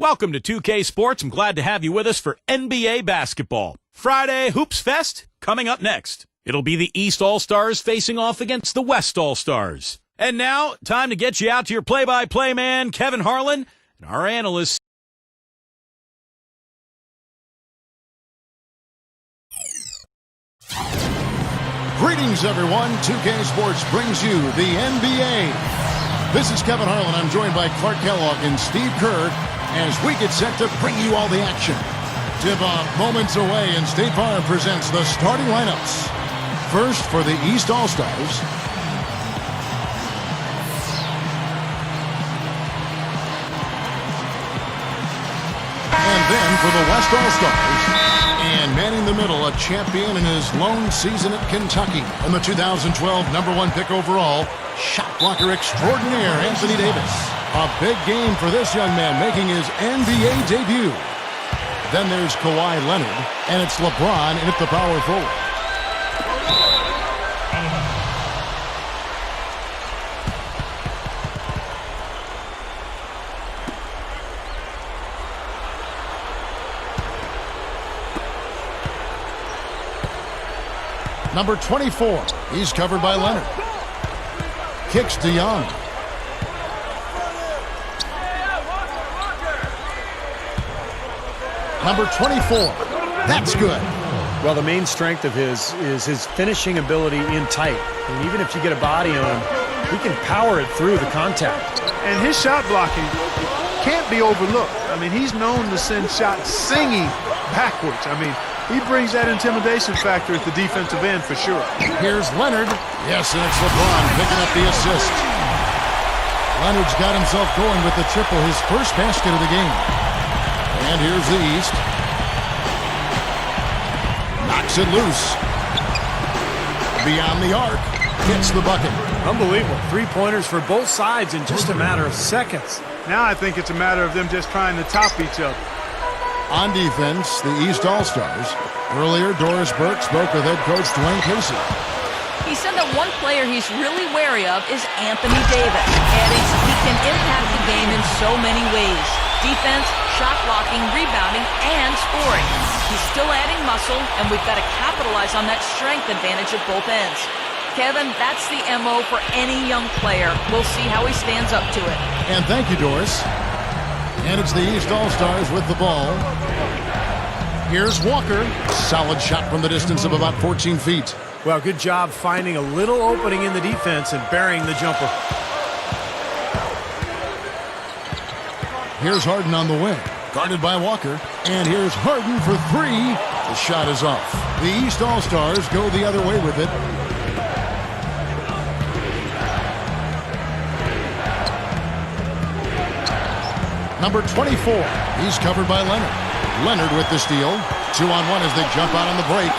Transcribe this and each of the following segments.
Welcome to 2K Sports. I'm glad to have you with us for NBA basketball. Friday Hoops Fest coming up next. It'll be the East All-Stars facing off against the West All-Stars. And now, time to get you out to your play-by-play man, Kevin Harlan, and our analysts. Greetings, everyone. 2K Sports brings you the NBA. This is Kevin Harlan. I'm joined by Clark Kellogg and Steve Kerr as we get set to bring you all the action. Tip-off moments away, and State Farm presents the starting lineups. First, for the East All-Stars, and then for the West All-Stars. And manning the middle, a champion in his lone season at Kentucky. And the 2012 #1 pick overall, shot blocker extraordinaire Anthony Davis. A big game for this young man making his NBA debut. Then there's Kawhi Leonard, and it's LeBron in at the power forward. Number 24, he's covered by Leonard. Kicks to Young. Number 24, that's good. Well, the main strength of his is his finishing ability in tight. And even if you get a body on him, he can power it through the contact. And his shot blocking can't be overlooked. I mean, he's known to send shots singing backwards. I mean, he brings that intimidation factor at the defensive end for sure. Here's Leonard. Yes, and it's LeBron picking up the assist. Leonard's got himself going with the triple, his first basket of the game. And here's the East. Knocks it loose. Beyond the arc. Hits the bucket. Unbelievable. Three-pointers for both sides in just a matter of seconds. Now I think it's a matter of them just trying to top each other. On defense, the East All-Stars. Earlier, Doris Burke spoke with head coach Dwayne Casey. He said that one player he's really wary of is Anthony Davis. Adding he can impact the game in so many ways. Defense, shot blocking, rebounding, and scoring. He's still adding muscle, and we've got to capitalize on that strength advantage at both ends. Kevin, that's the MO for any young player. We'll see how he stands up to it. And thank you, Doris. And it's the East All-Stars with the ball. Here's Walker. Solid shot from the distance of about 14 feet. Well, good job finding a little opening in the defense and burying the jumper. Here's Harden on the wing. Guarded by Walker. And here's Harden for three. The shot is off. The East All-Stars go the other way with it. Number 24, he's covered by Leonard. Leonard with the steal. 2-on-1 as they jump out on the break.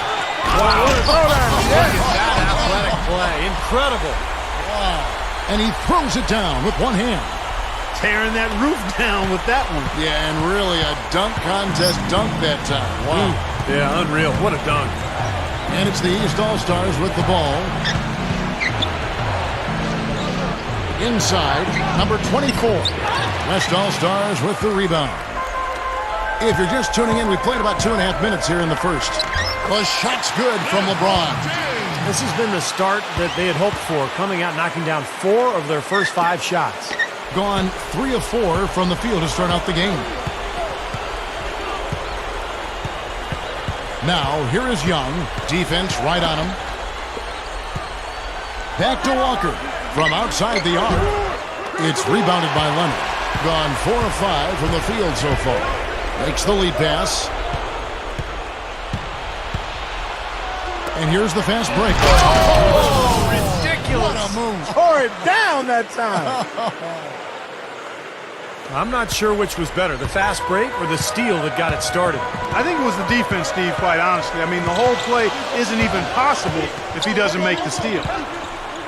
Wow, what a throwdown. Look at that athletic play. Incredible. Wow. And he throws it down with one hand. Tearing that roof down with that one. Yeah, and really a dunk contest dunk that time. Wow. Yeah, unreal. What a dunk. And it's the East All-Stars with the ball. Inside, number 24. West All-Stars with the rebound. If you're just tuning in, we played about 2.5 minutes here in the first. The shot's good from LeBron. This has been the start that they had hoped for, coming out knocking down 4 of their first 5 shots. Gone 3 of 4 from the field to start out the game. Now, here is Young. Defense right on him. Back to Walker. From outside the arc. It's rebounded by Leonard. Gone 4 of 5 from the field so far. Makes the lead pass. And here's the fast break. Oh, ridiculous. What a move. Tore it down that time. I'm not sure which was better, the fast break or the steal that got it started. I think it was the defense, Steve, quite honestly. I mean, the whole play isn't even possible if he doesn't make the steal.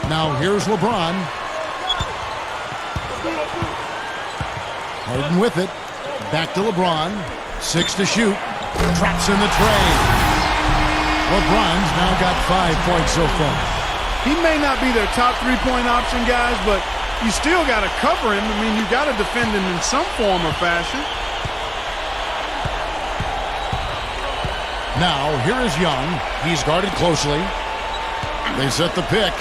Now here's LeBron. Harden with it. Back to LeBron. 6 to shoot. Traps in the tray. LeBron's now got 5 points so far. He may not be their top three-point option, guys, but you still got to cover him. I mean, you got to defend him in some form or fashion. Now, here is Young. He's guarded closely. They set the pick.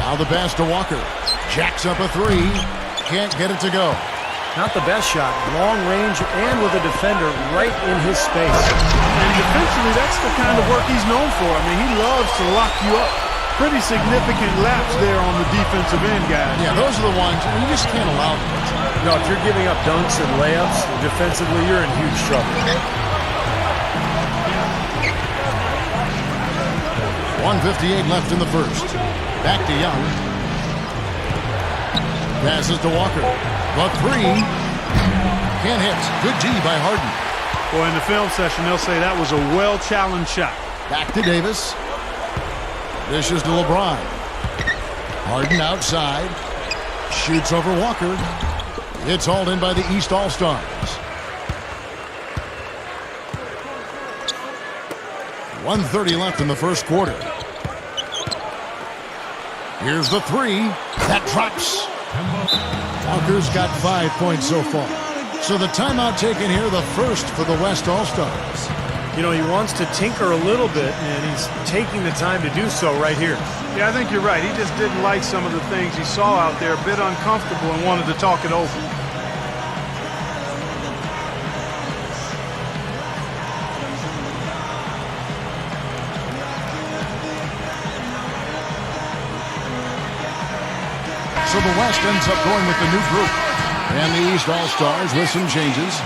Now the pass to Walker. Jacks up a three. Can't get it to go. Not the best shot. Long range and with a defender right in his space. And defensively, that's the kind of work he's known for. I mean, he loves to lock you up. Pretty significant laps there on the defensive end, guys. Yeah, those are the ones you just can't allow them. No, if you're giving up dunks and layups, defensively, you're in huge trouble. 1:58 left in the first. Back to Young. Passes to Walker. The three. Can't hit. Good D by Harden. Boy, in the film session, they'll say that was a well-challenged shot. Back to Davis. Dishes to LeBron. Harden outside. Shoots over Walker. It's hauled in by the East All-Stars. 1:30 left in the first quarter. Here's the three. That drops. Walker's got 5 points so far. So the timeout taken here, the first for the West All-Stars. You know, he wants to tinker a little bit, and he's taking the time to do so right here. Yeah, I think you're right. He just didn't like some of the things he saw out there, a bit uncomfortable, and wanted to talk it over. So the West ends up going with the new group. And the East All-Stars with some changes.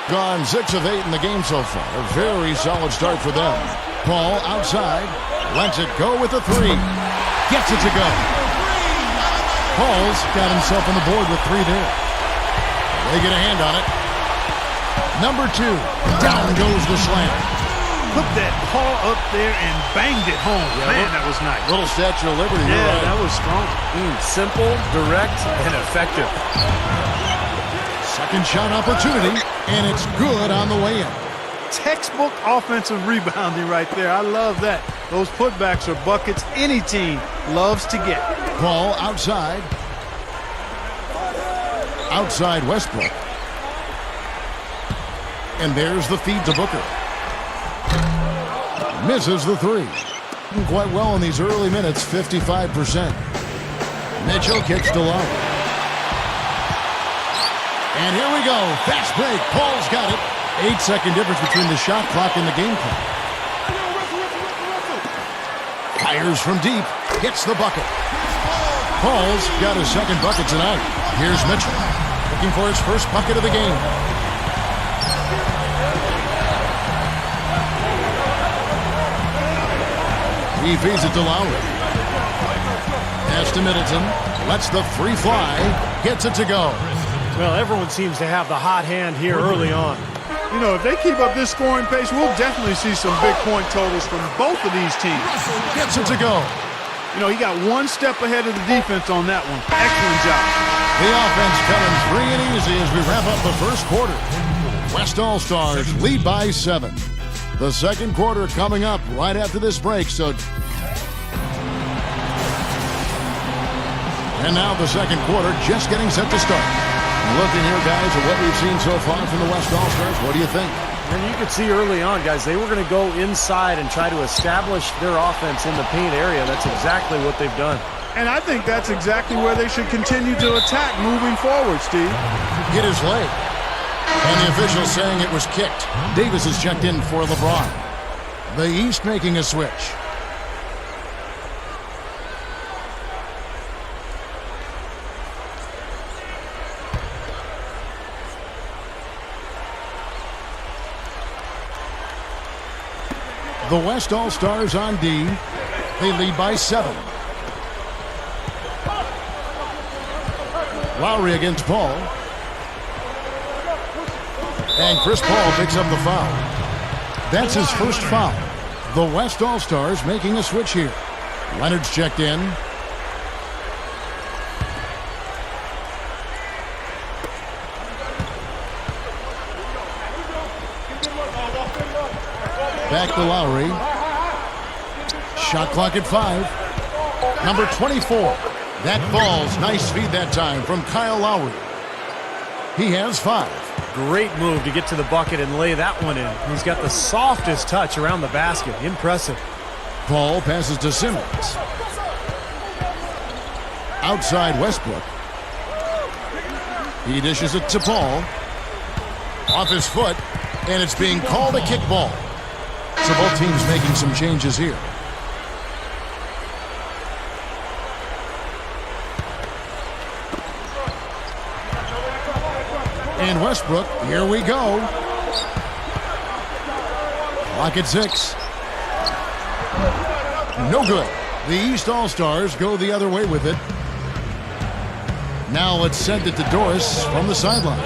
Gone 6 of 8 in the game so far. A very solid start for them. Paul outside. Lets it go with the three. Gets it to go. Paul's got himself on the board with 3 there. They get a hand on it. Number 2. Down goes the slam. Put that paw up there and banged it home. Yeah, man, that was nice. Little Statue of Liberty. Yeah, right. that was strong. Simple, direct, and effective. Second shot opportunity, and it's good on the way in. Textbook offensive rebounding right there. I love that. Those putbacks are buckets any team loves to get. Paul outside. Outside Westbrook. And there's the feed to Booker. Misses the three. Quite well in these early minutes, 55%. Mitchell kicks to Lowry. And here we go. Fast break. Paul's got it. 8-second difference between the shot clock and the game clock. Fires from deep. Hits the bucket. Paul's got his second bucket tonight. Here's Mitchell. Looking for his first bucket of the game. He feeds it to Lowry. Pass to Middleton. Lets the three fly. Gets it to go. Well, everyone seems to have the hot hand here early on. You know, if they keep up this scoring pace, we'll definitely see some big point totals from both of these teams. Gets it to go. You know, he got one step ahead of the defense on that one. Excellent job. The offense coming free and easy as we wrap up the first quarter. West All-Stars lead by 7. The second quarter coming up right after this break. And now the second quarter just getting set to start. Looking here, guys, at what we've seen so far from the West All-Stars, what do you think? And you could see early on, guys, they were going to go inside and try to establish their offense in the paint area. That's exactly what they've done. And I think that's exactly where they should continue to attack moving forward, Steve. Hit his leg. And the official saying it was kicked. Davis is checked in for LeBron. The East making a switch. The West All-Stars on D. They lead by 7. Lowry against Paul. And Chris Paul picks up the foul. That's his first foul. The West All-Stars making a switch here. Leonard's checked in. Back to Lowry. Shot clock at 5. Number 24. That falls. Nice feed that time from Kyle Lowry. He has 5. Great move to get to the bucket and lay that one in. He's got the softest touch around the basket. Impressive. Paul passes to Simmons. Outside Westbrook. He dishes it to Paul. Off his foot, and it's being called a kickball. So both teams making some changes here. And Westbrook, here we go. Clock at 6. No good. The East All-Stars go the other way with it. Now let's send it to Doris from the sideline.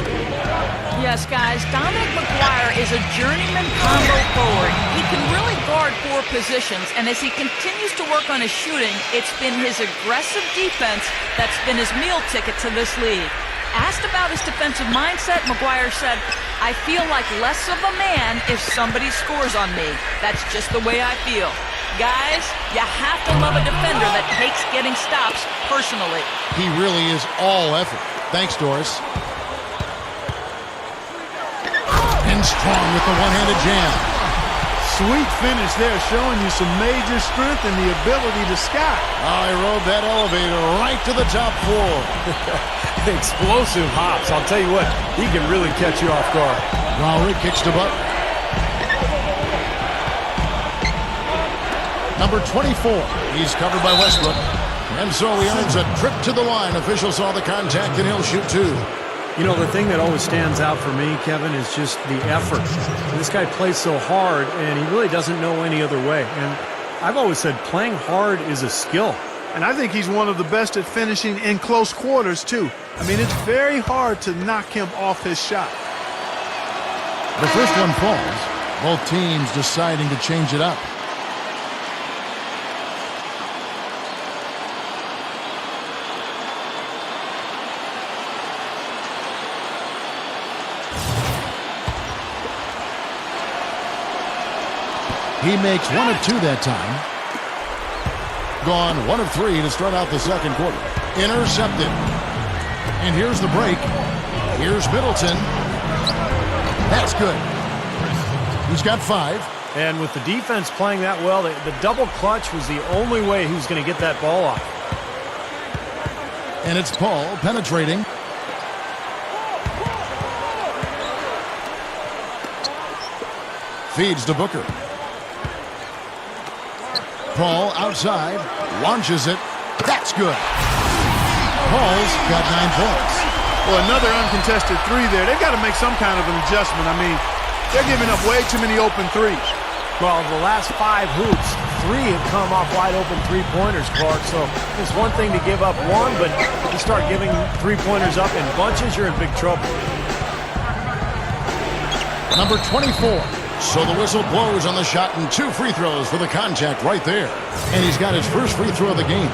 Yes, guys, Dominic McGuire is a journeyman combo forward. He can really guard 4 positions, and as he continues to work on his shooting, it's been his aggressive defense that's been his meal ticket to this league. Asked about his defensive mindset, McGuire said, "I feel like less of a man if somebody scores on me. That's just the way I feel." Guys, you have to love a defender that takes getting stops personally. He really is all effort. Thanks, Doris. And strong with the one-handed jam. Sweet finish there, showing you some major strength and the ability to sky. I rode that elevator right to the top floor. Explosive hops. I'll tell you what, he can really catch you off guard. Lowry kicks to Butler. Number 24. He's covered by Westbrook. And so he earns a trip to the line. Official saw the contact, and he'll shoot 2. You know, the thing that always stands out for me, Kevin, is just the effort. This guy plays so hard, and he really doesn't know any other way. And I've always said playing hard is a skill. And I think he's one of the best at finishing in close quarters, too. I mean, it's very hard to knock him off his shot. The first one falls. Both teams deciding to change it up. He makes 1 of 2 that time. Gone 1 of 3 to start out the second quarter. Intercepted. And here's the break. Here's Middleton. That's good. He's got 5. And with the defense playing that well, the double clutch was the only way he was going to get that ball off. And it's Paul penetrating. Feeds to Booker. Paul outside, launches it. That's good. Paul's got 9 points. Well, another uncontested 3 there. They've got to make some kind of an adjustment. I mean, they're giving up way too many open 3s. Well, the last 5 hoops, 3 have come off wide open 3-pointers, Clark. So it's one thing to give up 1, but if you start giving 3-pointers up in bunches, you're in big trouble. Number 24. So the whistle blows on the shot, and 2 free throws for the contact right there. And he's got his first free throw of the game.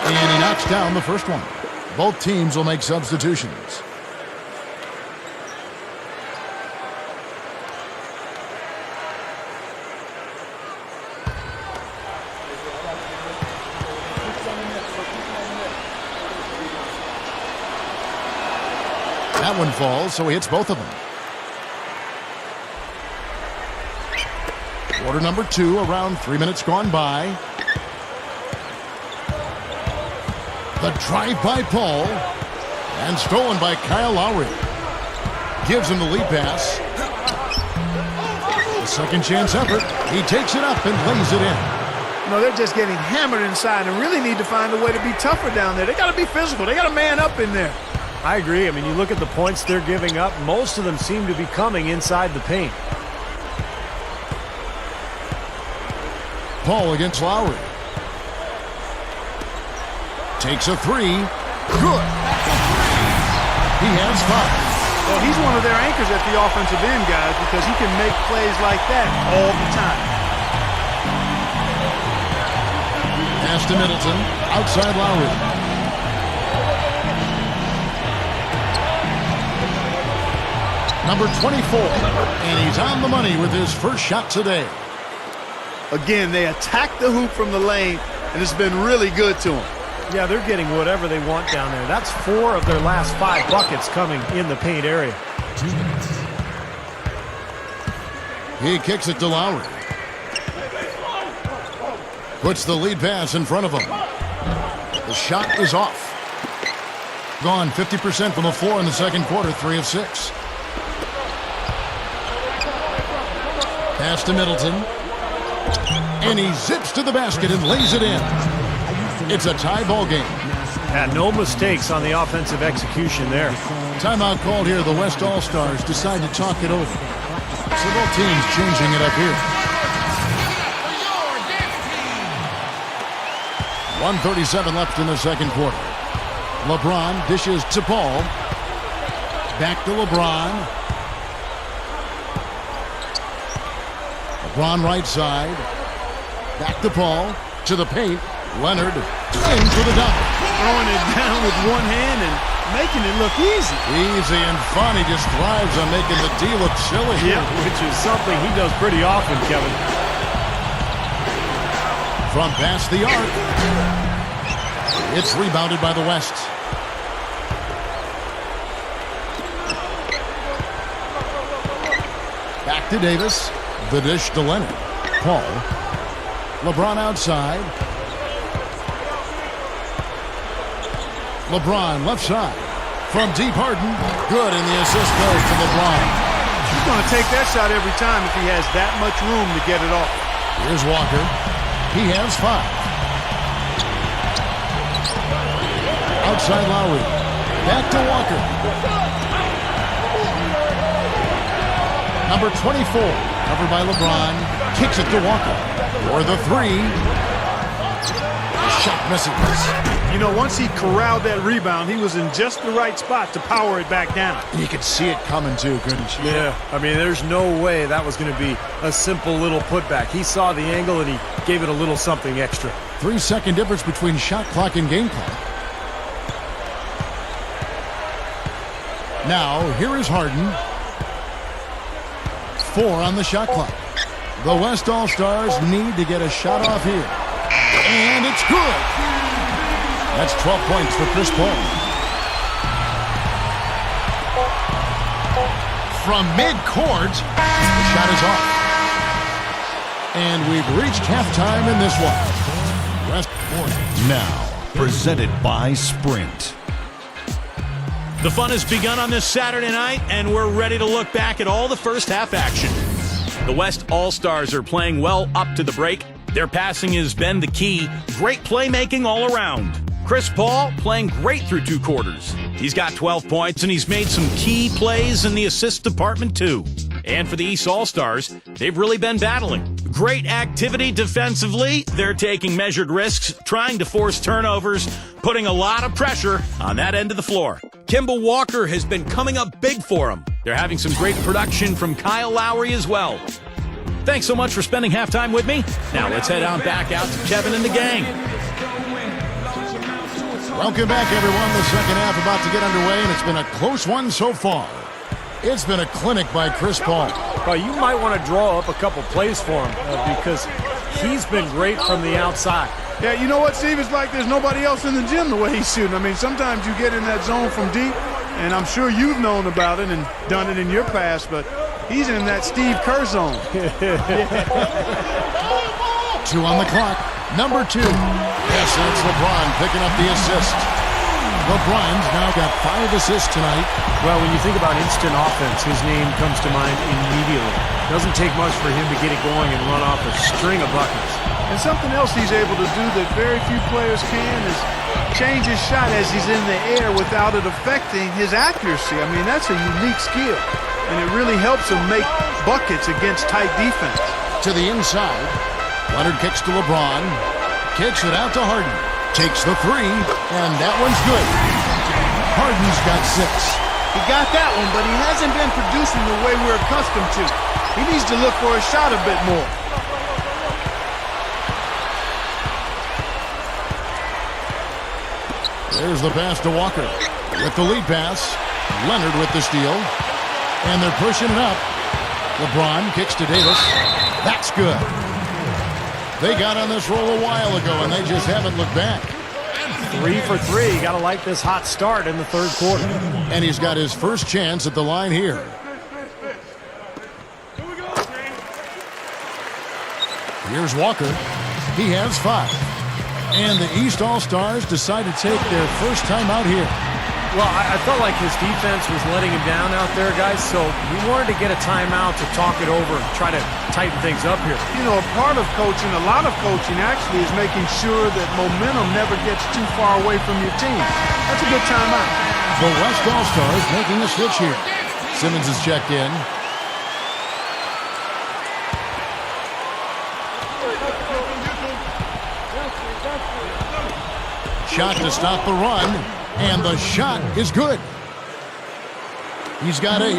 And he knocks down the first one. Both teams will make substitutions. That one falls, so he hits both of them. Quarter number 2, around 3 minutes gone by. The drive by Paul. And stolen by Kyle Lowry. Gives him the lead pass. The second chance effort. He takes it up and lays it in. You know, they're just getting hammered inside and really need to find a way to be tougher down there. They got to be physical. They got to man up in there. I agree. I mean, you look at the points they're giving up, most of them seem to be coming inside the paint. Paul against Lowry. Takes a 3. Good. He has 5. Well, he's one of their anchors at the offensive end, guys, because he can make plays like that all the time. Pass to Middleton. Outside Lowry. Number 24, and he's on the money with his first shot today. Again, they attack the hoop from the lane, and it's been really good to him. Yeah, they're getting whatever they want down there. That's 4 of their last 5 buckets coming in the paint area. He kicks it to Lowry. Puts the lead pass in front of him. The shot is off. Gone 50% from the floor in the second quarter, 3 of 6. Pass to Middleton. And he zips to the basket and lays it in. It's a tie ball game. Yeah, no mistakes on the offensive execution there. Timeout called here. The West All-Stars decide to talk it over. So both teams changing it up here. 1:37 left in the second quarter. LeBron dishes to Paul. Back to LeBron. LeBron right side. Back to Paul. To the paint. Leonard in for the dunk. Throwing it down with one hand and making it look easy. Easy and fun. He just thrives on making the D look silly. Yeah, which is something he does pretty often, Kevin. From past the arc. It's rebounded by the West. Back to Davis. The dish to Leonard. Paul. LeBron outside. LeBron left side. From deep, Harden. Good, and the assist goes to LeBron. He's going to take that shot every time if he has that much room to get it off. Here's Walker. He has 5. Outside Lowry. Back to Walker. Number 24. Covered by LeBron. Kicks it to Walker. For the 3. The shot misses. You know, once he corralled that rebound, he was in just the right spot to power it back down. You could see it coming too, couldn't you? Yeah, I mean, there's no way that was going to be a simple little putback. He saw the angle and he gave it a little something extra. 3-second difference between shot clock and game clock. Now, here is Harden. 4 on the shot clock. The West All-Stars need to get a shot off here. And it's good. That's 12 points for Chris Paul. From midcourt, the shot is off. And we've reached halftime in this one. West Point. Now, presented by Sprint. The fun has begun on this Saturday night, and we're ready to look back at all the first half action. The West All-Stars are playing well up to the break. Their passing has been the key. Great playmaking all around. Chris Paul playing great through 2 quarters. He's got 12 points, and he's made some key plays in the assist department, too. And for the East All-Stars, they've really been battling. Great activity defensively. They're taking measured risks, trying to force turnovers, putting a lot of pressure on that end of the floor. Kemba Walker has been coming up big for them. They're having some great production from Kyle Lowry as well. Thanks so much for spending halftime with me. Now let's head on back out to Kevin and the gang. Welcome back, everyone. The second half about to get underway, and it's been a close one so far. It's been a clinic by Chris Paul. Well, you might want to draw up a couple plays for him because he's been great from the outside. Yeah, you know what, Steve? It's like there's nobody else in the gym the way he's shooting. I mean, sometimes you get in that zone from deep, and I'm sure you've known about it and done it in your past, but he's in that Steve Kerr zone. 2 on the clock. Number 2. Yes, that's LeBron picking up the assist. LeBron's now got 5 assists tonight. Well, when you think about instant offense, his name comes to mind immediately. Doesn't take much for him to get it going and run off a string of buckets. And something else he's able to do that very few players can is change his shot as he's in the air without it affecting his accuracy. I mean, that's a unique skill, and it really helps him make buckets against tight defense. To the inside. Leonard kicks to LeBron. Kicks it out to Harden. Takes the 3, and that one's good. Harden's got 6. He got that one, but he hasn't been producing the way we're accustomed to. He needs to look for a shot a bit more. There's the pass to Walker. With the lead pass. Leonard with the steal. And they're pushing it up. LeBron kicks to Davis. That's good. They got on this roll a while ago, and they just haven't looked back. 3 for 3. Got to like this hot start in the third quarter. And he's got his first chance at the line here. Here's Walker. He has 5. And the East All-Stars decide to take their first time out here. Well, I felt like his defense was letting him down out there, guys, so he wanted to get a timeout to talk it over and try to tighten things up here. You know, a part of coaching, a lot of coaching actually, is making sure that momentum never gets too far away from your team. That's a good timeout. The West All-Stars making a switch here. Simmons is checked in. Shot to stop the run, and the shot is good. He's got 8.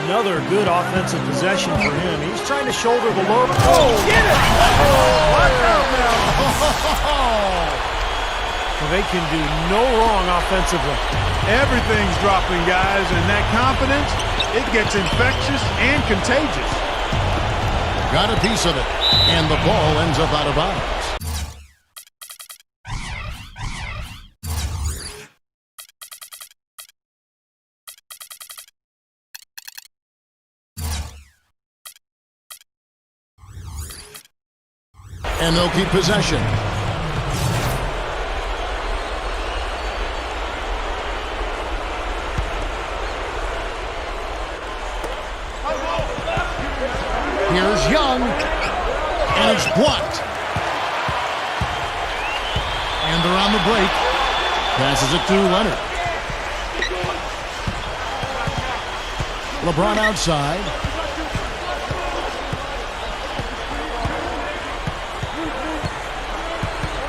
Another good offensive possession for him. He's trying to shoulder the load. Oh, get it! Oh, watch out now! Well, they can do no wrong offensively. Everything's dropping, guys, and that confidence, it gets infectious and contagious. Got a piece of it, and the ball ends up out of bounds. And they'll keep possession. Here's Young, and it's blocked. And they're on the break. Passes it to Leonard. LeBron outside.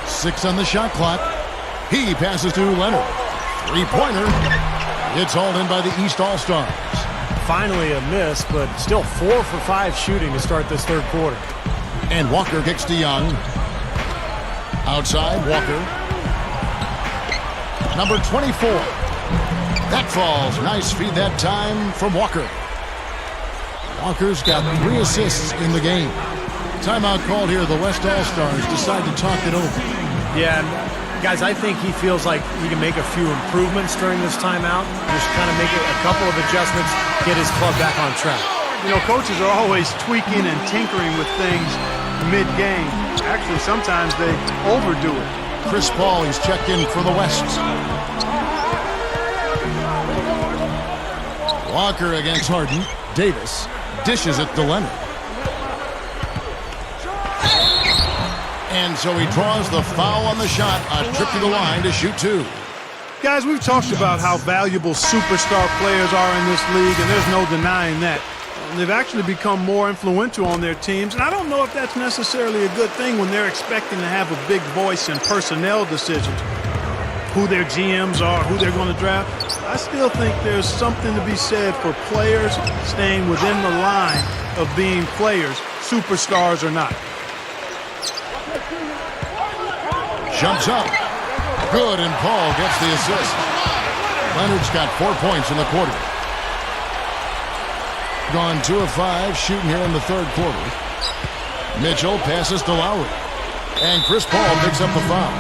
Six on the shot clock. He passes to Leonard. Three-pointer. It's hauled in by the East All-Stars. Finally a miss, but still 4 for 5 shooting to start this third quarter. And Walker kicks to Young. Outside, Walker. Number 24. That falls. Nice feed that time from Walker. Walker's got 3 assists in the game. Timeout called here. The West All-Stars decide to talk it over. Yeah, guys, I think he feels like he can make a few improvements during this timeout. Just kind of make a couple of adjustments, get his club back on track. You know, coaches are always tweaking and tinkering with things mid-game. Actually, sometimes they overdo it. Chris Paul, he's checked in for the West. Walker against Harden. Davis dishes it to Leonard. And so he draws the foul on the shot. A trip to the line to shoot 2. Guys, we've talked about how valuable superstar players are in this league, and there's no denying that. They've actually become more influential on their teams, and I don't know if that's necessarily a good thing when they're expecting to have a big voice in personnel decisions. Who their GMs are, who they're going to draft. I still think there's something to be said for players staying within the line of being players, superstars or not. Jumps up. Good, and Paul gets the assist. Leonard's got 4 points in the quarter. Gone 2 of 5 shooting here in the third quarter. Mitchell passes to Lowry. And Chris Paul picks up the foul.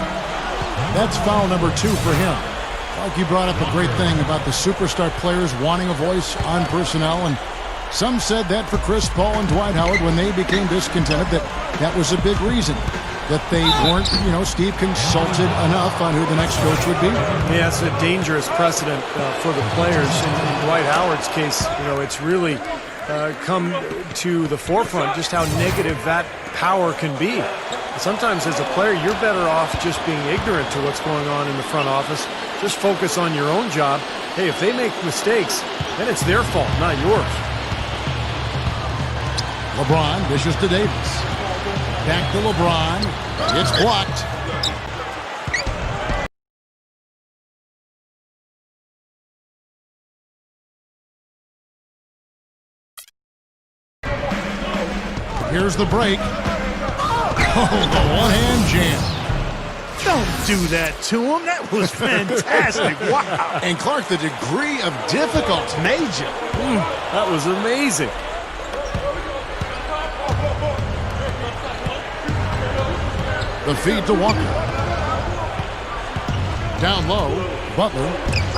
That's foul number 2 for him. Like you brought up a great thing about the superstar players wanting a voice on personnel, and some said that for Chris Paul and Dwight Howard when they became discontented, that was a big reason. That they weren't, Steve consulted enough on who the next coach would be. Yeah, it's a dangerous precedent for the players. In Dwight Howard's case, it's really come to the forefront just how negative that power can be. Sometimes as a player, you're better off just being ignorant to what's going on in the front office. Just focus on your own job. Hey, if they make mistakes, then it's their fault, not yours. LeBron dishes to Davis. Back to LeBron. It's blocked. Here's the break. Oh, the one-hand jam. Don't do that to him. That was fantastic. Wow. And Clark, the degree of difficulty. Major. That was amazing. The feed to Walker. Down low, Butler.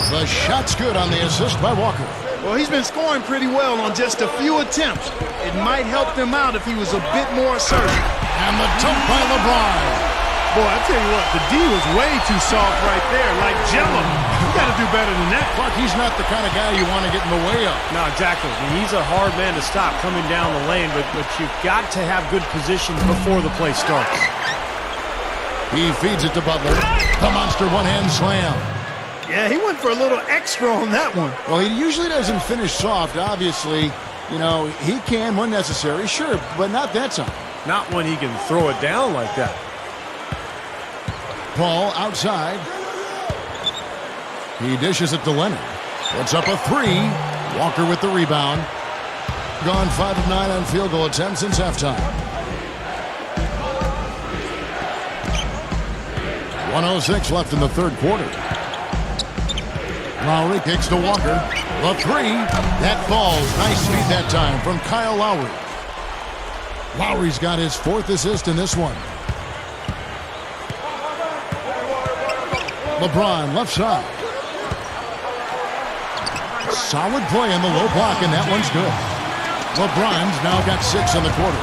The shot's good on the assist by Walker. Well, he's been scoring pretty well on just a few attempts. It might help them out if he was a bit more assertive. And the dunk by LeBron. Boy, I tell you what, the D was way too soft right there, like Jello. You got to do better than that. Clark, he's not the kind of guy you want to get in the way of. No, exactly. I mean, he's a hard man to stop coming down the lane, but you've got to have good position before the play starts. He feeds it to Butler. The monster one-hand slam. Yeah, he went for a little extra on that one. Well, he usually doesn't finish soft, obviously. You know, he can when necessary, sure, but not that time. Not when he can throw it down like that. Paul outside. He dishes it to Leonard. Puts up a three. Walker with the rebound. Gone 5 of 9 on field goal attempts since halftime. 1:06 left in the third quarter. Lowry kicks to Walker. The three. That falls. Nice speed that time from Kyle Lowry. Lowry's got his 4th assist in this one. LeBron left side. Solid play in the low block, and that one's good. LeBron's now got 6 in the quarter.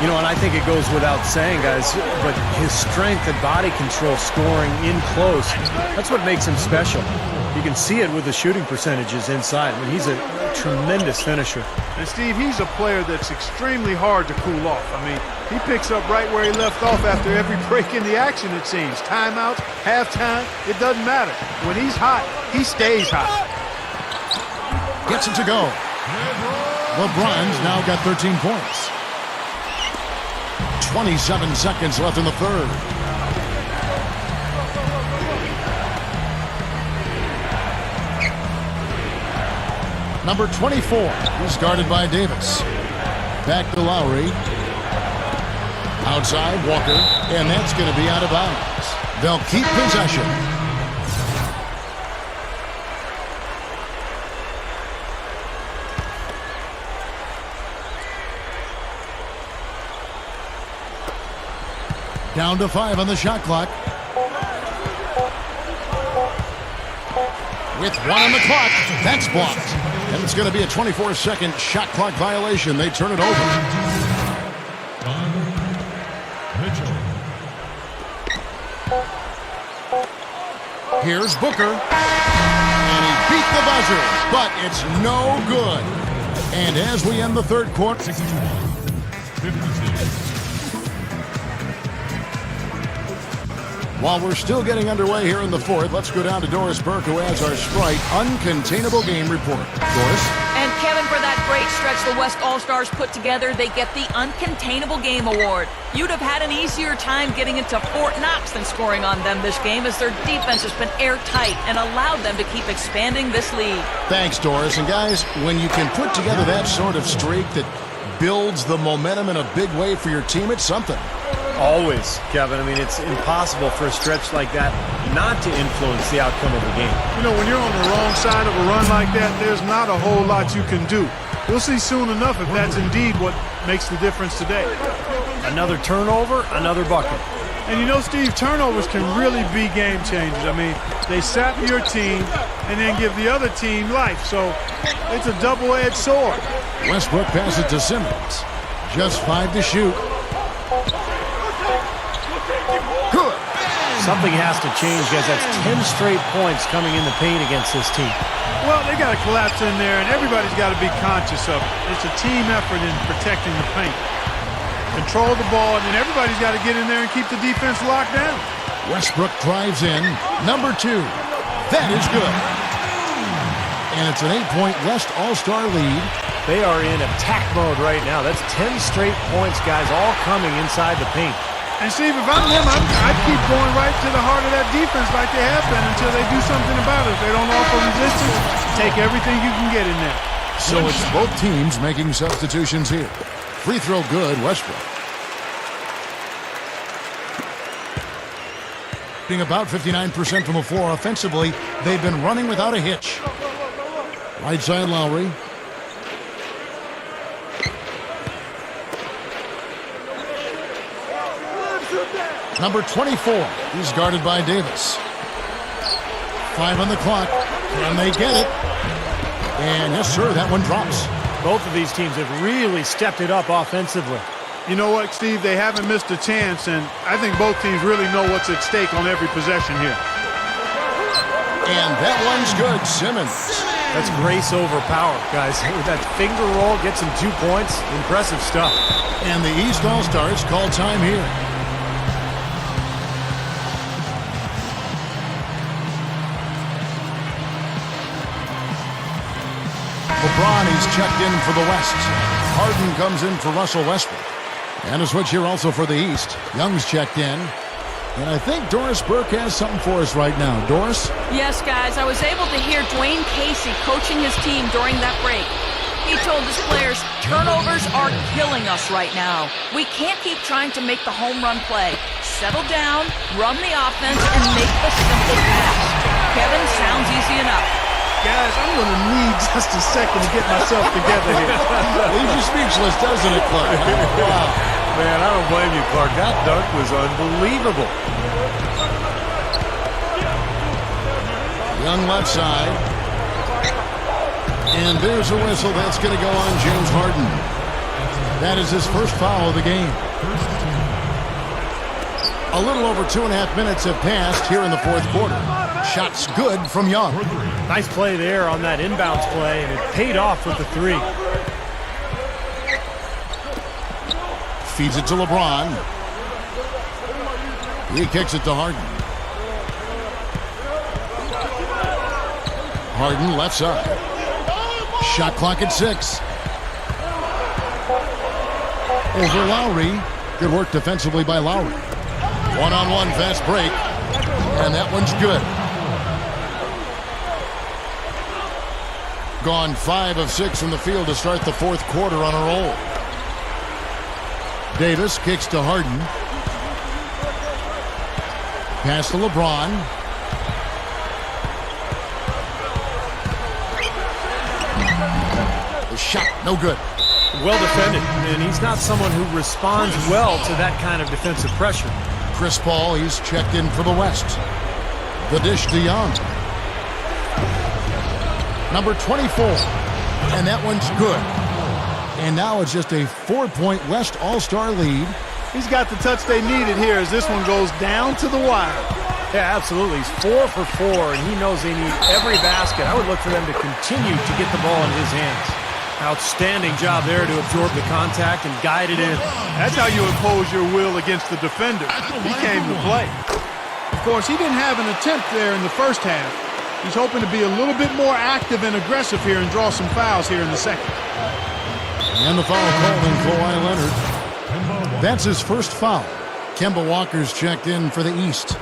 You know, and I think it goes without saying, guys, but his strength and body control scoring in close, that's what makes him special. You can see it with the shooting percentages inside. I mean, he's a tremendous finisher. And, Steve, he's a player that's extremely hard to cool off. I mean, he picks up right where he left off after every break in the action, it seems. Timeouts, halftime, it doesn't matter. When he's hot, he stays hot. Gets it to go. LeBron's now got 13 points. 27 seconds left in the third. Number 24 is guarded by Davis. Back to Lowry. Outside, Walker. And that's going to be out of bounds. They'll keep possession. Down to 5 on the shot clock. With 1 on the clock, that's blocked. And it's going to be a 24-second shot clock violation. They turn it over. Here's Booker. And he beat the buzzer, but it's no good. And as we end the third quarter... 62-56. While we're still getting underway here in the fourth, let's go down to Doris Burke, who has our Sprite Uncontainable Game Report. Doris? And Kevin, for that great stretch the West All-Stars put together, they get the Uncontainable Game Award. You'd have had an easier time getting into Fort Knox than scoring on them this game, as their defense has been airtight and allowed them to keep expanding this lead. Thanks, Doris. And guys, when you can put together that sort of streak that builds the momentum in a big way for your team, it's something. Always, Kevin. I mean, it's impossible for a stretch like that not to influence the outcome of the game. You know, when you're on the wrong side of a run like that, there's not a whole lot you can do. We'll see soon enough if that's indeed what makes the difference today. Another turnover, another bucket. And you know, Steve, turnovers can really be game changers. I mean, they sap your team and then give the other team life. So it's a double-edged sword. Westbrook passes to Simmons. Just 5 to shoot. Good. Something has to change, guys. That's 10 straight points coming in the paint against this team. Well, they got to collapse in there, and everybody's got to be conscious of it. It's a team effort in protecting the paint. Control the ball, and then everybody's got to get in there and keep the defense locked down. Westbrook drives in. Number 2. That is good. And it's an 8-point West All-Star lead. They are in attack mode right now. That's 10 straight points, guys, all coming inside the paint. And, Steve, if I'm him, I'd keep going right to the heart of that defense like they have been until they do something about it. If they don't offer resistance, take everything you can get in there. So it's both teams making substitutions here. Free throw good, Westbrook. Shooting about 59% from the floor offensively. They've been running without a hitch. Right side, Lowry. Number 24. He's guarded by Davis. 5 on the clock. Can they get it? And yes, sir, that one drops. Both of these teams have really stepped it up offensively. You know what, Steve? They haven't missed a chance, and I think both teams really know what's at stake on every possession here. And that one's good. Simmons. That's grace over power, guys. That finger roll gets him 2 points. Impressive stuff. And the East All-Stars call time here. LeBron, he's checked in for the West. Harden comes in for Russell Westbrook. And a switch here also for the East. Young's checked in. And I think Doris Burke has something for us right now. Doris? Yes, guys, I was able to hear Dwayne Casey coaching his team during that break. He told his players, turnovers are killing us right now. We can't keep trying to make the home run play. Settle down, run the offense, and make the simple pass. Kevin, sounds easy enough. Guys, I'm going to need just a second to get myself together here. Leaves you speechless, doesn't it, Clark? Wow. Man, I don't blame you, Clark. That dunk was unbelievable. Young left side. And there's a whistle that's going to go on James Harden. That is his first foul of the game. A little over 2.5 minutes have passed here in the fourth quarter. Shots good from Young. Nice play there on that inbounds play, and it paid off with the 3. Feeds it to LeBron. He kicks it to Harden. Harden left side. Shot clock at 6. Over Lowry. Good work defensively by Lowry. One-on-one fast break. And that one's good. Gone 5 of 6 from the field to start the fourth quarter on a roll. Davis kicks to Harden. Pass to LeBron. The shot, no good. Well defended, and he's not someone who responds well to that kind of defensive pressure. Chris Paul, he's checked in for the West. The dish to Young. Number 24. And that one's good. And now it's just a 4-point West All-Star lead. He's got the touch they needed here as this one goes down to the wire. Yeah, absolutely. He's 4 for 4, and he knows they need every basket. I would look for them to continue to get the ball in his hands. Outstanding job there to absorb the contact and guide it in. That's how you impose your will against the defender. He came to play. Of course, he didn't have an attempt there in the first half. He's hoping to be a little bit more active and aggressive here and draw some fouls here in the second. And the foul called on Kawhi Leonard. That's his first foul. Kemba Walker's checked in for the East.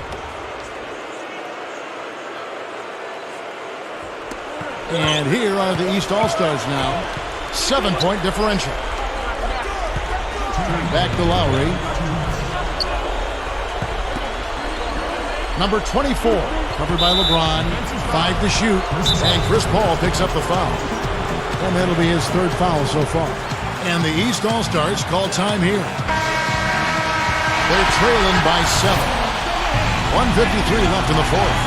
And here are the East All-Stars now. 7-point differential. Back to Lowry. Number 24, covered by LeBron. 5 to shoot. And Chris Paul picks up the foul. And that'll be his third foul so far. And the East All-Stars call time here. They're trailing by 7. 1:53 left in the fourth.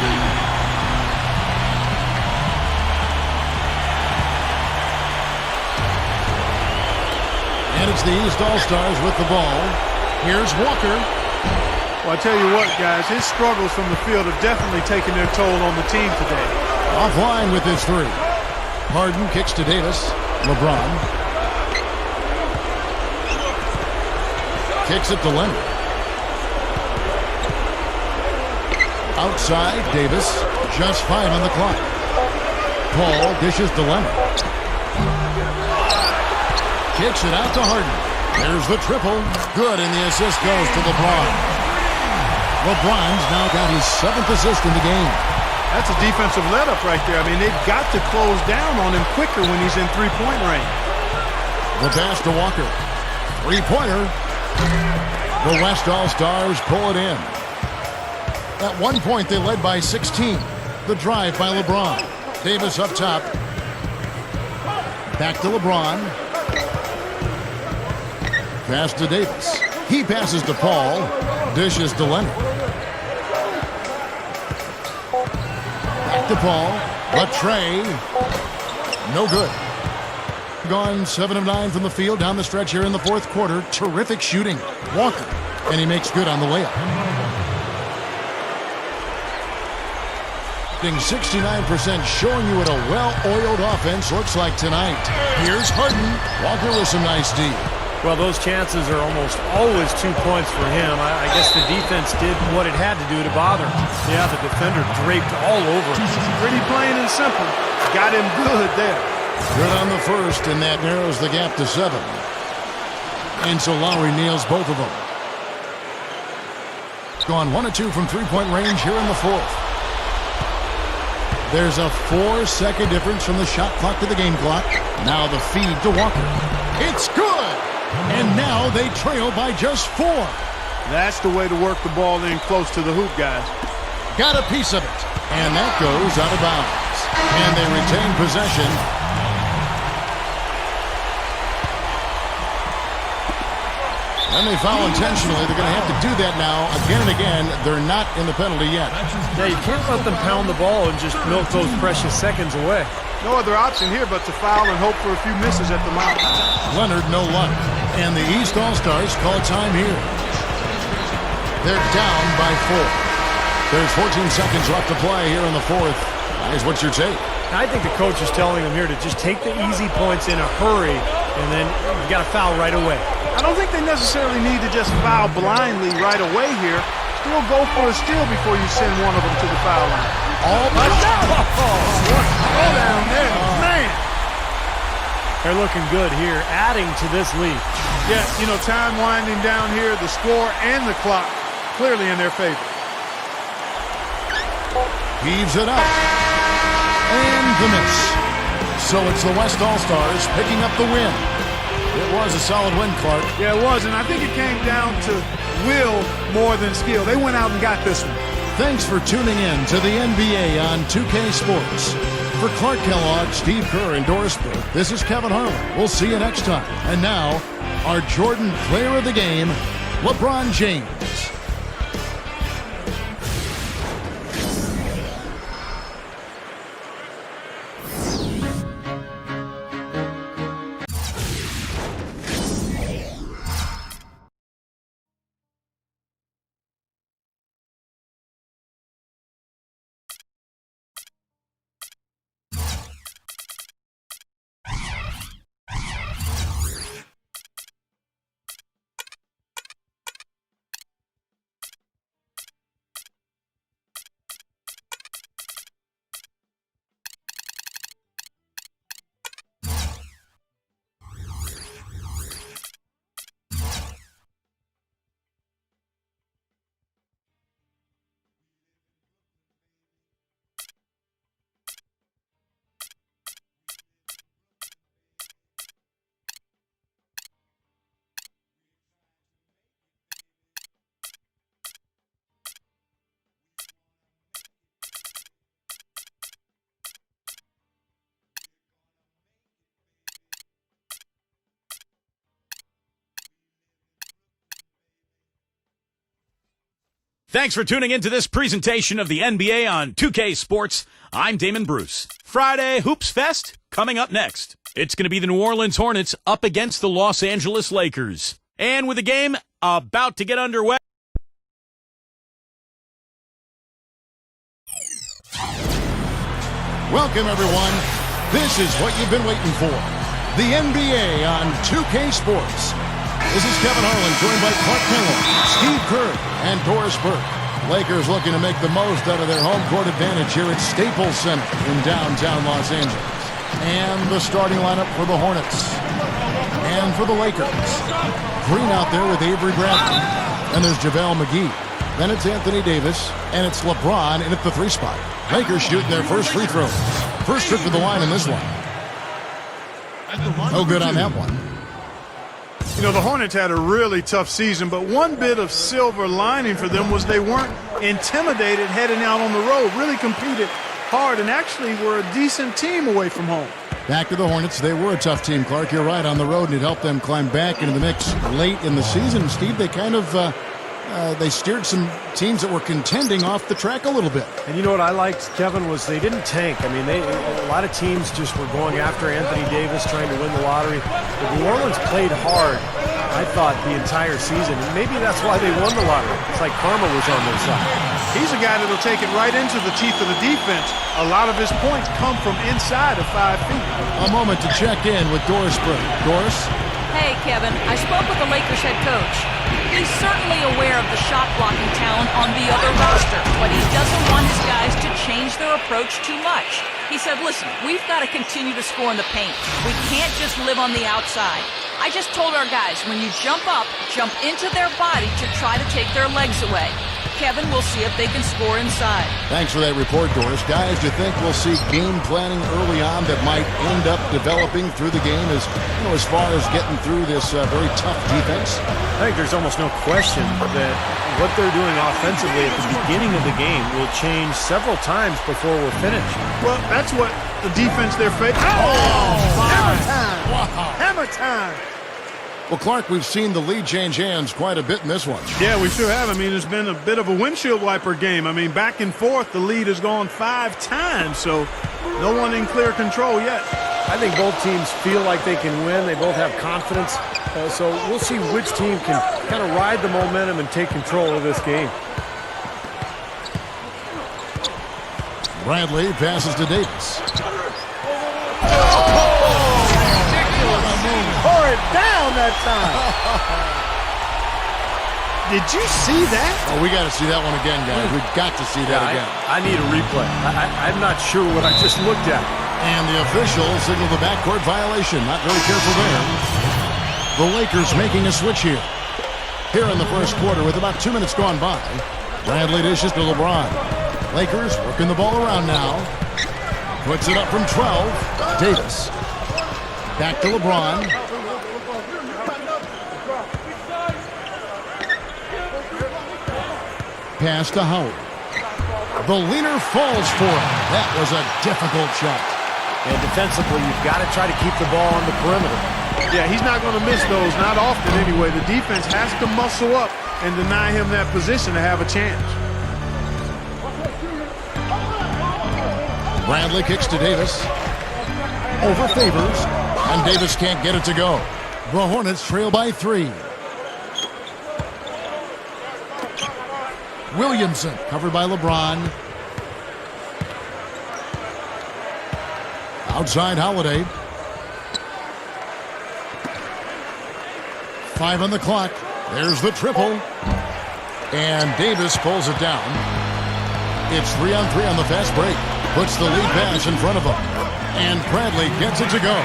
And it's the East All-Stars with the ball. Here's Walker. Well, I tell you what, guys, his struggles from the field have definitely taken their toll on the team today. Offline with his 3. Harden kicks to Davis. LeBron. Kicks it to Leonard. Outside, Davis. Just 5 on the clock. Paul dishes to Leonard. Kicks it out to Harden. There's the triple. Good, and the assist goes to LeBron. LeBron's now got his 7th assist in the game. That's a defensive let-up right there. I mean, they've got to close down on him quicker when he's in three-point range. The pass to Walker. Three-pointer. The West All-Stars pull it in. At one point, they led by 16. The drive by LeBron. Davis up top. Back to LeBron. Pass to Davis. He passes to Paul. Dishes to Leonard. Back to Paul. Latre. No good. Gone 7 of 9 from the field down the stretch here in the fourth quarter. Terrific shooting. Walker. And he makes good on the layup. 69%, showing you what a well-oiled offense looks like tonight. Here's Harden. Walker with some nice D. Well, those chances are almost always 2 points for him. I guess the defense did what it had to do to bother him. Yeah, the defender draped all over him. Pretty plain and simple. Got him good there. Good on the first, and that narrows the gap to 7. And so Lowry nails both of them. Gone 1 of 2 from three-point range here in the fourth. There's a 4-second difference from the shot clock to the game clock. Now the feed to Walker. It's good! And now they trail by just 4. That's the way to work the ball in close to the hoop, guys. Got a piece of it. And that goes out of bounds. And they retain possession. And they foul intentionally. They're going to have to do that now again and again. They're not in the penalty yet. Yeah, you can't let them pound the ball and just milk those precious seconds away. No other option here but to foul and hope for a few misses at the mouth. Leonard, no luck. And the East All-Stars call time here. They're down by 4. There's 14 seconds left to play here in the fourth. Guys, what's your take? I think the coach is telling them here to just take the easy points in a hurry, and then you got to foul right away. I don't think they necessarily need to just foul blindly right away here. Still go for a steal before you send one of them to the foul line. Go down there, man. They're looking good here, adding to this lead. Yeah, you know, time winding down here, the score and the clock clearly in their favor. Heaves it up. And the miss. So it's the West All-Stars picking up the win. It was a solid win, Clark. Yeah, it was, and I think it came down to will more than skill. They went out and got this one. Thanks for tuning in to the NBA on 2K Sports. For Clark Kellogg, Steve Kerr, and Doris Burke, this is Kevin Harlan. We'll see you next time. And now, our Jordan Player of the Game, LeBron James. Thanks for tuning into this presentation of the NBA on 2K Sports. I'm Damon Bruce. Friday Hoops Fest coming up next. It's going to be the New Orleans Hornets up against the Los Angeles Lakers. And with the game about to get underway. Welcome, everyone. This is what you've been waiting for. The NBA on 2K Sports. This is Kevin Harlan, joined by Clark Kellogg, Steve Kerr, and Doris Burke. Lakers looking to make the most out of their home court advantage here at Staples Center in downtown Los Angeles. And the starting lineup for the Hornets. And for the Lakers. Green out there with Avery Bradley. And there's JaVale McGee. Then it's Anthony Davis. And it's LeBron in at the 3 spot. Lakers shooting their first free throws. First trip to the line in this one. No good on that one. You know, the Hornets had a really tough season, but one bit of silver lining for them was they weren't intimidated heading out on the road, really competed hard, and actually were a decent team away from home. Back to the Hornets. They were a tough team, Clark. You're right, on the road, and it helped them climb back into the mix late in the season. Steve, they kind of they steered some teams that were contending off the track a little bit. And you know what I liked, Kevin, was they didn't tank. I mean, a lot of teams just were going after Anthony Davis, trying to win the lottery. But New Orleans played hard, I thought, the entire season. And maybe that's why they won the lottery. It's like karma was on their side. He's a guy that'll take it right into the teeth of the defense. A lot of his points come from inside of 5 feet. A moment to check in with Doris Burke. Doris? Hey, Kevin, I spoke with the Lakers head coach. He's certainly aware of the shot-blocking talent on the other roster, but he doesn't want his guys to change their approach too much. He said, listen, we've got to continue to score in the paint. We can't just live on the outside. I just told our guys, when you jump up, jump into their body to try to take their legs away. Kevin, we'll see if they can score inside. Thanks for that report, Doris. Guys, do you think we'll see game planning early on that might end up developing through the game as far as getting through this very tough defense? I think there's almost no question that what they're doing offensively at the beginning of the game will change several times before we're finished. Well, that's what the defense they're facing. Hammer time! Wow. Hammer time! Well, Clark, we've seen the lead change hands quite a bit in this one. Yeah, we sure have. I mean, it's been a bit of a windshield wiper game. I mean, back and forth, the lead has gone 5 times, so no one in clear control yet. I think both teams feel like they can win. They both have confidence. So we'll see which team can kind of ride the momentum and take control of this game. Bradley passes to Davis. Pour it down that time. Did you see that? Oh, we got to see that one again, guys. We've got to see that again. I need a replay. I'm not sure what I just looked at. And the official signaled the backcourt violation. Not very careful there. The Lakers making a switch here. Here in the first quarter with about 2 minutes gone by. Bradley dishes to LeBron. Lakers working the ball around now. Puts it up from 12. Davis. Back to LeBron. Pass to Howard. The leaner falls for it. That was a difficult shot. And defensively, you've got to try to keep the ball on the perimeter. Yeah, he's not going to miss those, not often anyway. The defense has to muscle up and deny him that position to have a chance. Bradley kicks to Davis. Over Favors. And Davis can't get it to go. The Hornets trail by 3. Williamson covered by LeBron. Outside Holiday. 5 on the clock. There's the triple. And Davis pulls it down. It's 3-on-3 on the fast break. Puts the lead pass in front of him. And Bradley gets it to go.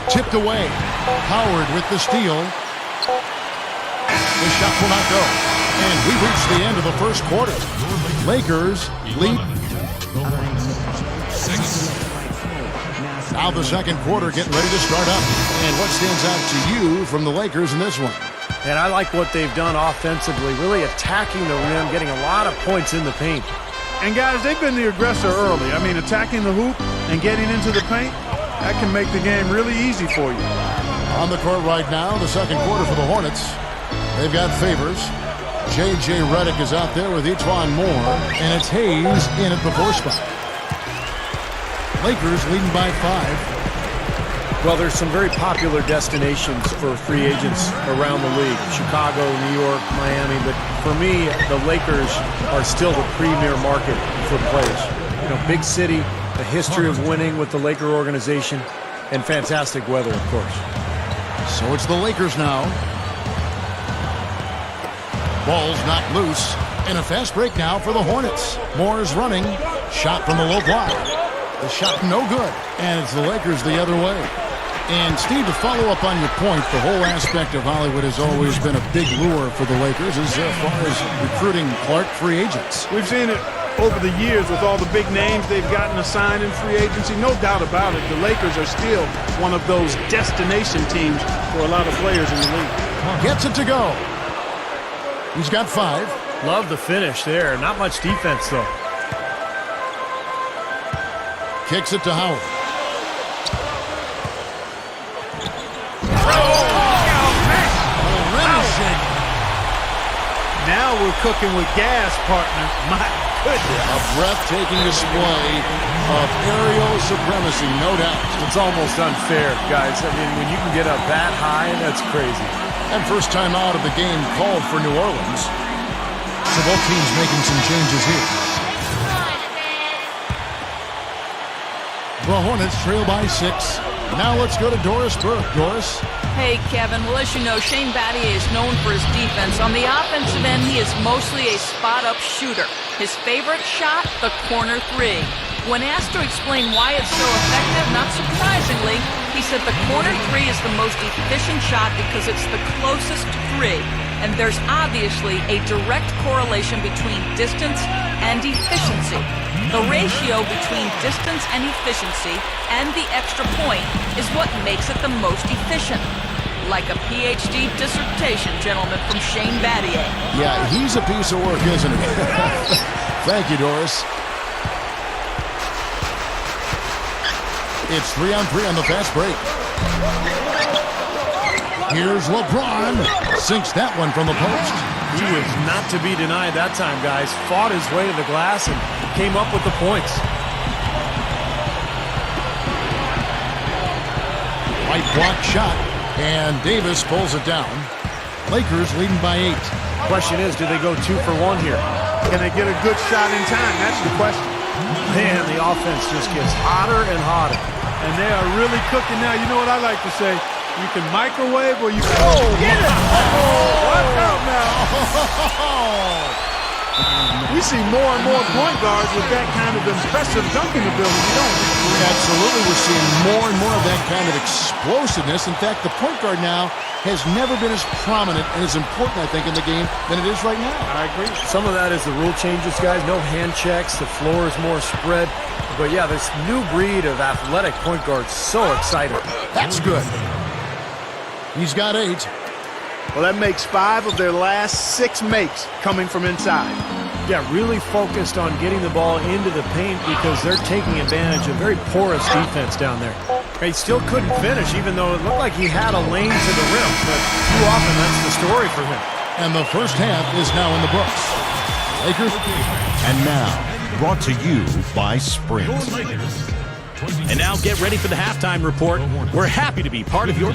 Tipped away. Howard with the steal. The shot will not go. And we've reached the end of the first quarter. Lakers lead. Now the second quarter getting ready to start up. And what stands out to you from the Lakers in this one? And I like what they've done offensively, really attacking the rim, getting a lot of points in the paint. And guys, they've been the aggressor early. I mean, attacking the hoop and getting into the paint, that can make the game really easy for you. On the court right now, the second quarter for the Hornets. They've got Favors. J.J. Redick is out there with E'Twaun Moore. And it's Hayes in at the 4 spot. Lakers leading by 5. Well, there's some very popular destinations for free agents around the league. Chicago, New York, Miami. But for me, the Lakers are still the premier market for players. You know, big city, a history of winning with the Laker organization, and fantastic weather, of course. So it's the Lakers now. Ball's knocked loose. And a fast break now for the Hornets. Moore is running. Shot from the low block. The shot no good. And it's the Lakers the other way. And, Steve, to follow up on your point, the whole aspect of Hollywood has always been a big lure for the Lakers as far as recruiting Clark free agents. We've seen it over the years with all the big names they've gotten assigned in free agency. No doubt about it, the Lakers are still one of those destination teams for a lot of players in the league. Gets it to go. He's got 5. Love the finish there. Not much defense, though. Kicks it to Howard. Now we're cooking with gas, partner. My goodness. A breathtaking display of aerial supremacy, no doubt. It's almost unfair, guys. I mean, when you can get up that high, that's crazy. And first time out of the game called for New Orleans. So both teams making some changes here. The Hornets trail by 6. Now let's go to Doris Burke. Doris? Hey, Kevin. Well, as you know, Shane Battier is known for his defense. On the offensive end, he is mostly a spot-up shooter. His favorite shot, the corner 3. When asked to explain why it's so effective, not surprisingly, he said the corner 3 is the most efficient shot because it's the closest to 3. And there's obviously a direct correlation between distance and efficiency. The ratio between distance and efficiency and the extra point is what makes it the most efficient. Like a PhD dissertation, gentlemen, from Shane Battier. Yeah, he's a piece of work, isn't he? Thank you, Doris. It's 3-on-3 on the fast break. Here's LeBron. Sinks that one from the post. He was not to be denied that time, guys. Fought his way to the glass and came up with the points. Right block shot, and Davis pulls it down. Lakers leading by 8. Question is, do they go 2 for 1 here? Can they get a good shot in time? That's the question. Man, the offense just gets hotter and hotter. And they are really cooking now. You know what I like to say? You can microwave or you can... Oh, get it! Watch out now. We see more and more point guards with that kind of impressive dunking ability, don't we? Absolutely. We're seeing more and more of that kind of explosiveness. In fact, the point guard now has never been as prominent and as important, I think, in the game than it is right now. I agree. Some of that is the rule changes, guys. No hand checks. The floor is more spread. But, yeah, this new breed of athletic point guards, so exciting. That's good. He's got 8. Well, that makes 5 of their last 6 makes coming from inside. Yeah, really focused on getting the ball into the paint because they're taking advantage of very porous defense down there. He still couldn't finish, even though it looked like he had a lane to the rim. But too often, that's the story for him. And the first half is now in the books. Lakers. And now, brought to you by Sprint. And now get ready for the halftime report. We're happy to be part of your...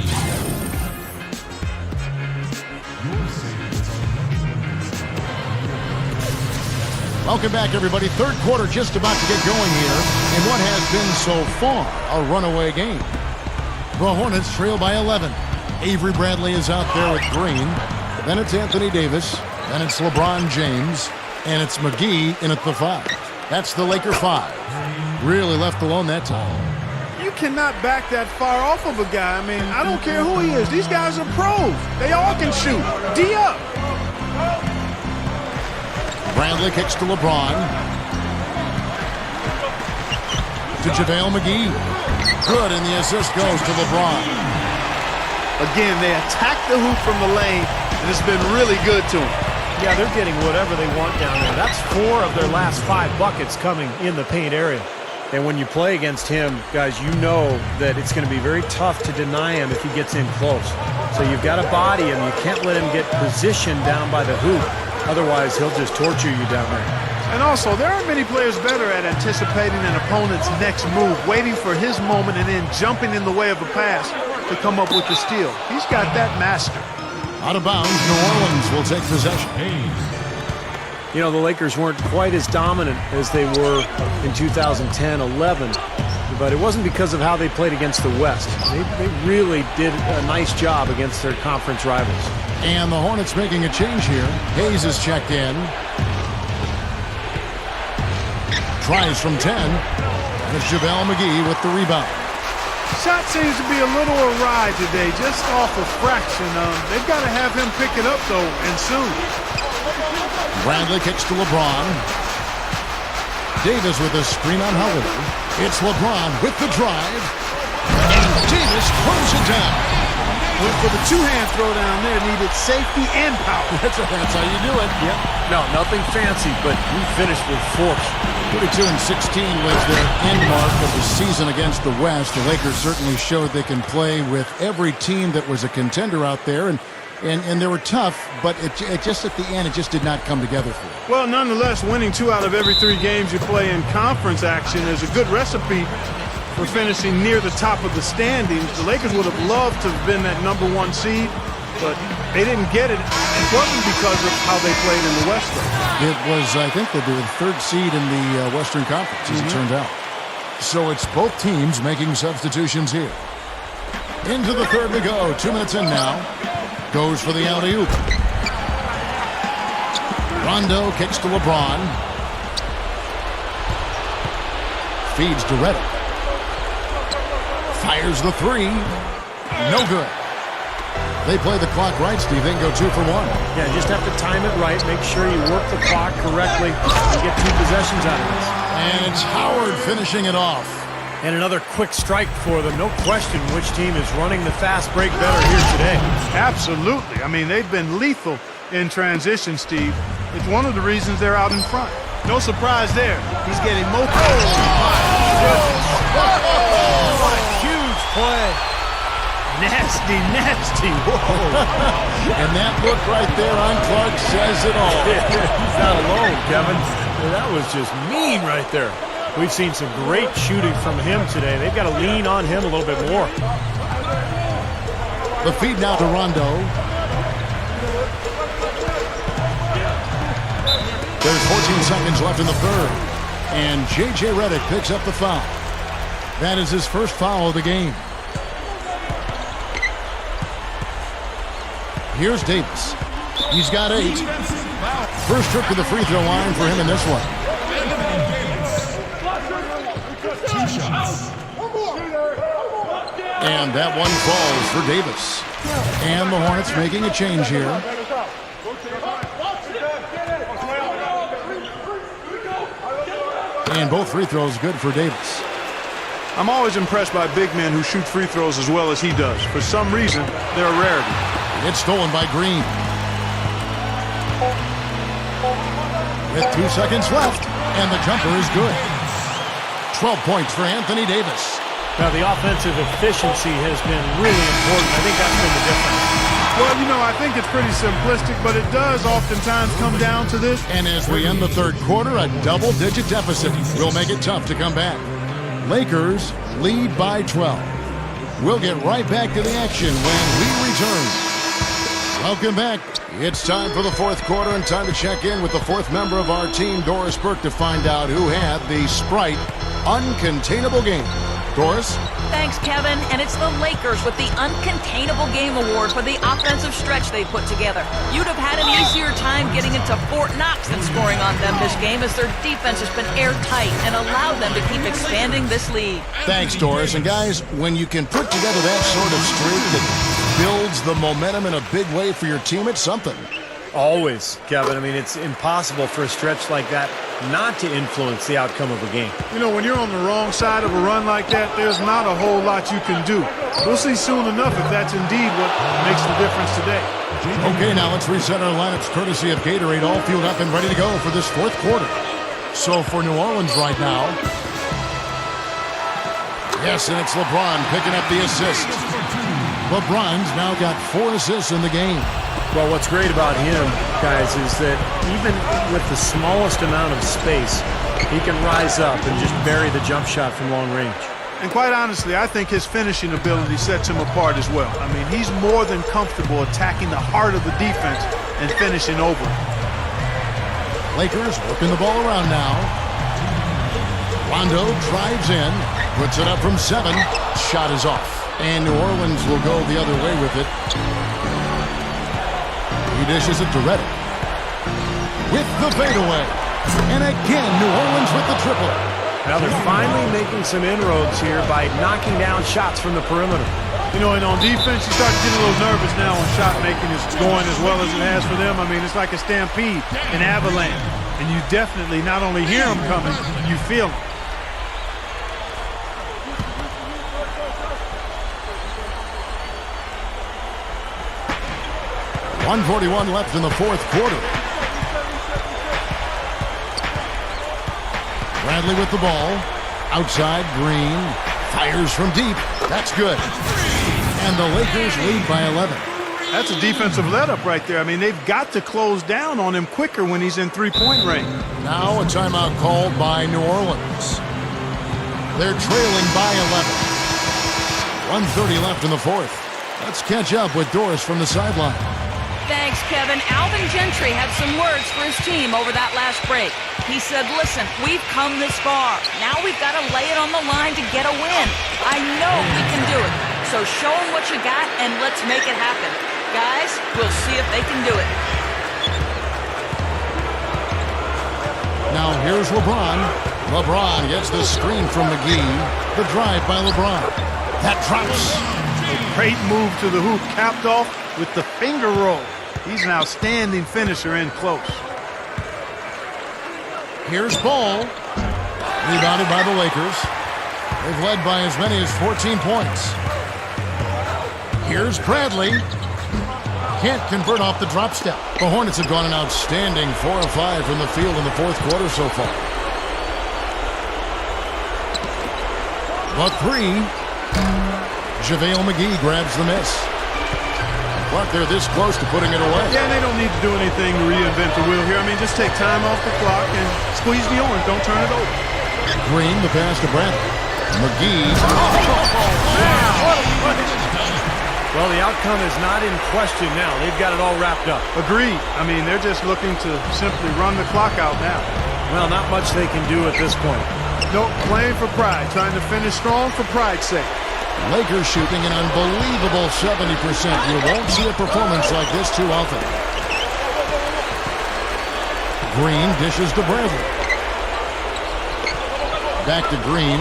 Welcome back, everybody. Third quarter just about to get going here in what has been so far a runaway game. The Hornets trail by 11. Avery Bradley is out there with Green. Then it's Anthony Davis. Then it's LeBron James. And it's McGee in at the 5. That's the Laker 5. Really left alone that time. You cannot back that far off of a guy. I mean, I don't care who he is. These guys are pros. They all can shoot. D up. Bradley kicks to LeBron. To JaVale McGee. Good, and the assist goes to LeBron. Again, they attack the hoop from the lane, and it's been really good to them. Yeah, they're getting whatever they want down there. That's 4 of their last 5 buckets coming in the paint area. And when you play against him, guys, you know that it's going to be very tough to deny him if he gets in close. So you've got to body him. You can't let him get positioned down by the hoop. Otherwise, he'll just torture you down there. And also, there aren't many players better at anticipating an opponent's next move, waiting for his moment, and then jumping in the way of a pass to come up with the steal. He's got that mastered. Out of bounds, New Orleans will take possession. You know, the Lakers weren't quite as dominant as they were in 2010-11, but it wasn't because of how they played against the West. They really did a nice job against their conference rivals. And the Hornets making a change here. Hayes is checked in. Tries from 10. And it's JaVale McGee with the rebound. Shot seems to be a little awry today, just off a fraction. They've got to have him pick it up, though, and soon. Bradley kicks to LeBron. Davis with a screen on Howard. It's LeBron with the drive. And Davis throws it down. Went for the two-hand throw down there. Needed safety and power. That's how you do it. Yep. No, nothing fancy, but he finished with force. 42-16 was their end mark of the season against the West. The Lakers certainly showed they can play with every team that was a contender out there, and they were tough, but it just at the end, it just did not come together for them. Well, nonetheless, winning 2 out of every 3 games you play in conference action is a good recipe for finishing near the top of the standings. The Lakers would have loved to have been that #1 seed, but they didn't get it. It wasn't because of how they played in the West, though. It was, I think, they were the 3rd seed in the Western Conference, as it turned out. So it's both teams making substitutions here. Into the 3rd we go. 2 minutes in now. Goes for the alley-oop. Rondo kicks to LeBron. Feeds to Redick. Fires the 3. No good. They play the clock right, Steve. They can go 2 for 1. Yeah, just have to time it right. Make sure you work the clock correctly and get 2 possessions out of this. And it's Howard finishing it off. And another quick strike for them. No question which team is running the fast break better here today. Absolutely. I mean, they've been lethal in transition, Steve. It's one of the reasons they're out in front. No surprise there. He's getting most. What a huge play. Nasty, nasty. Whoa. And that look right there on Clark says it all. He's not alone, Kevin. That was just mean right there. We've seen some great shooting from him today. They've got to lean on him a little bit more. The feed now to Rondo. There's 14 seconds left in the 3rd. And J.J. Redick picks up the foul. That is his first foul of the game. Here's Davis. He's got 8. First trip to the free throw line for him in this one. And that one falls for Davis. And the Hornets making a change here. And both free throws good for Davis. I'm always impressed by big men who shoot free throws as well as he does. For some reason, they're a rarity. It's stolen by Green. With 2 seconds left, and the jumper is good. 12 points for Anthony Davis. Now, the offensive efficiency has been really important. I think that's been the difference. Well, you know, I think it's pretty simplistic, but it does oftentimes come down to this. And as we end the 3rd quarter, a double-digit deficit will make it tough to come back. Lakers lead by 12. We'll get right back to the action when we return. Welcome back. It's time for the 4th quarter and time to check in with the 4th member of our team, Doris Burke, to find out who had the Sprite Uncontainable Game. Doris? Thanks, Kevin. And it's the Lakers with the Uncontainable Game Award for the offensive stretch they put together. You'd have had an easier time getting into Fort Knox than scoring on them this game, as their defense has been airtight and allowed them to keep expanding this lead. Thanks, Doris. And guys, when you can put together that sort of streak that builds the momentum in a big way for your team, it's something. Always, Kevin. I mean, it's impossible for a stretch like that not to influence the outcome of a game. You know, when you're on the wrong side of a run like that, there's not a whole lot you can do. We'll see soon enough if that's indeed what makes the difference today. Okay, now let's reset our lineups courtesy of Gatorade, all fueled up and ready to go for this 4th quarter. So for New Orleans right now, yes, and it's LeBron picking up the assist. LeBron's now got 4 assists in the game. Well, what's great about him, guys, is that even with the smallest amount of space, he can rise up and just bury the jump shot from long range. And quite honestly, I think his finishing ability sets him apart as well. I mean, he's more than comfortable attacking the heart of the defense and finishing over it. Lakers working the ball around now. Rondo drives in, puts it up from 7. Shot is off. And New Orleans will go the other way with it. He dishes it to Redick. With the fadeaway. And again, New Orleans with the triple. Now they're finally making some inroads here by knocking down shots from the perimeter. You know, and on defense, you start to get a little nervous now when shot making is going as well as it has for them. I mean, it's like a stampede, an avalanche. And you definitely not only hear them coming, you feel them. 1:41 left in the fourth quarter. Bradley with the ball. Outside, Green. Fires from deep. That's good. And the Lakers lead by 11. That's a defensive let-up right there. I mean, they've got to close down on him quicker when he's in three-point range. Now a timeout called by New Orleans. They're trailing by 11. 1:30 left in the fourth. Let's catch up with Doris from the sideline. Thanks, Kevin. Alvin Gentry had some words for his team over that last break. He said, listen, we've come this far. Now we've got to lay it on the line to get a win. I know we can do it. So show them what you got and let's make it happen. Guys, we'll see if they can do it. Now here's LeBron. LeBron gets the screen from McGee. The drive by LeBron. That drops. A great move to the hoop, capped off with the finger roll. He's an outstanding finisher in close. Here's Ball. Rebounded by the Lakers. They've led by as many as 14 points. Here's Bradley. Can't convert off the drop step. The Hornets have gone an outstanding 4 of 5 from the field in the fourth quarter so far. The three. JaVale McGee grabs the miss. But they're this close to putting it away. Yeah, they don't need to do anything to reinvent the wheel here. I mean, just take time off the clock and squeeze the orange. Don't turn it over. Green, the pass to Bradley. McGee. Well, the outcome is not in question now. They've got it all wrapped up. Agreed. I mean, they're just looking to simply run the clock out now. Well, not much they can do at this point. Nope, playing for pride. Trying to finish strong for pride's sake. Lakers shooting an unbelievable 70%. You won't see a performance like this too often. Green dishes to Bradley. Back to Green.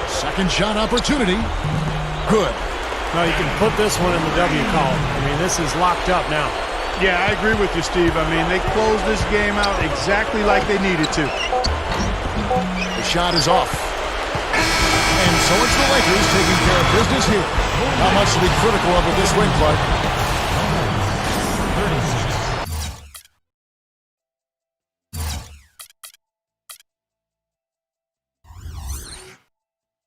Second shot opportunity. Good. No, you can put this one in the W column. I mean, this is locked up now. Yeah, I agree with you, Steve. I mean, they closed this game out exactly like they needed to. The shot is off. And so it's the Lakers taking care of business here. Not much to be critical of with this win, Clark.